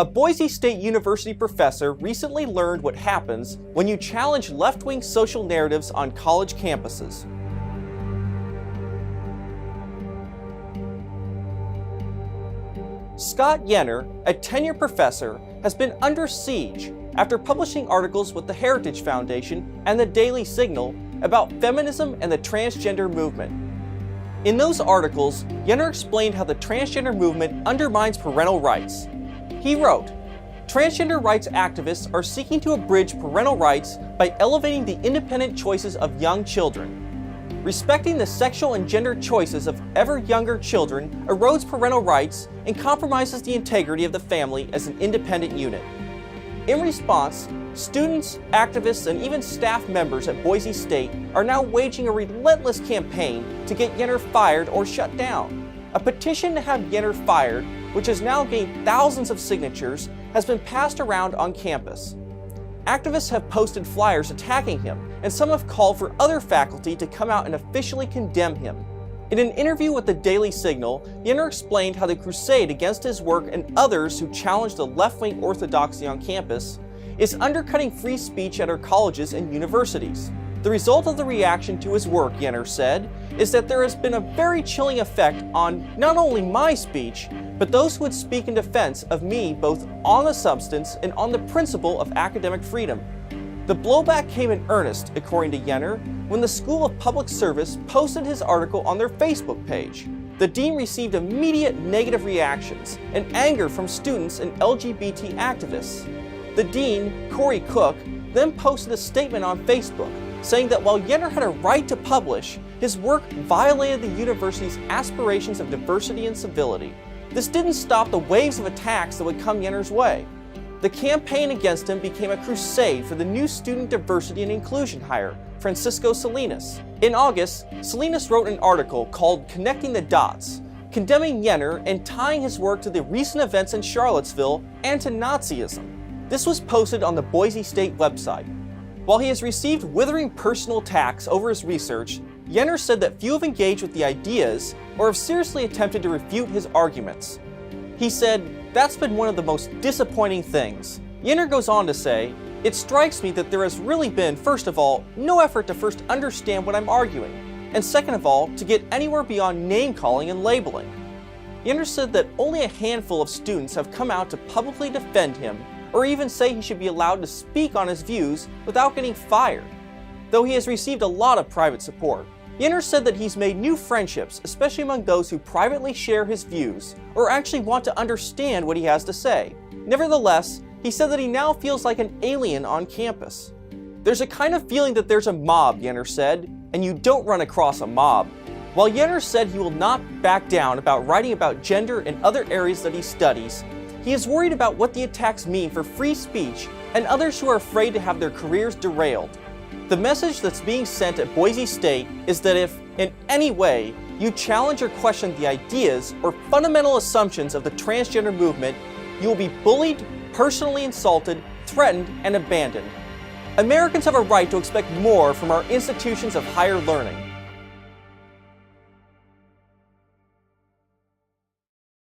A Boise State University professor recently learned what happens when you challenge left-wing social narratives on college campuses. Scott Yenor, a tenured professor, has been under siege after publishing articles with the Heritage Foundation and the Daily Signal about feminism and the transgender movement. In those articles, Yenor explained how the transgender movement undermines parental rights. He wrote, "Transgender rights activists are seeking to abridge parental rights by elevating the independent choices of young children. Respecting the sexual and gender choices of ever younger children erodes parental rights and compromises the integrity of the family as an independent unit." In response, students, activists, and even staff members at Boise State are now waging a relentless campaign to get Yenor fired or shut down. A petition to have Yenor fired, which has now gained thousands of signatures, has been passed around on campus. Activists have posted flyers attacking him, and some have called for other faculty to come out and officially condemn him. In an interview with the Daily Signal, Yenor explained how the crusade against his work and others who challenge the left-wing orthodoxy on campus is undercutting free speech at our colleges and universities. The result of the reaction to his work, Yenor said, is that there has been a very chilling effect on not only my speech, but those who would speak in defense of me both on the substance and on the principle of academic freedom. The blowback came in earnest, according to Yenor, when the School of Public Service posted his article on their Facebook page. The dean received immediate negative reactions and anger from students and LGBT activists. The dean, Corey Cook, then posted a statement on Facebook saying that while Yenor had a right to publish, his work violated the university's aspirations of diversity and civility. This didn't stop the waves of attacks that would come Yenor's way. The campaign against him became a crusade for the new student diversity and inclusion hire, Francisco Salinas. In August, Salinas wrote an article called "Connecting the Dots," condemning Yenor and tying his work to the recent events in Charlottesville and to Nazism. This was posted on the Boise State website. While he has received withering personal attacks over his research, Yenor said that few have engaged with the ideas or have seriously attempted to refute his arguments. He said, "That's been one of the most disappointing things." Yenor goes on to say, "It strikes me that there has really been, first of all, no effort to first understand what I'm arguing, and second of all, to get anywhere beyond name-calling and labeling." Yenor said that only a handful of students have come out to publicly defend him or even say he should be allowed to speak on his views without getting fired, though he has received a lot of private support. Yenor said that he's made new friendships, especially among those who privately share his views or actually want to understand what he has to say. Nevertheless, he said that he now feels like an alien on campus. "There's a kind of feeling that there's a mob," Yenor said, "and you don't run across a mob." While Yenor said he will not back down about writing about gender and other areas that he studies, he is worried about what the attacks mean for free speech and others who are afraid to have their careers derailed. The message that's being sent at Boise State is that if, in any way, you challenge or question the ideas or fundamental assumptions of the transgender movement, you will be bullied, personally insulted, threatened, and abandoned. Americans have a right to expect more from our institutions of higher learning.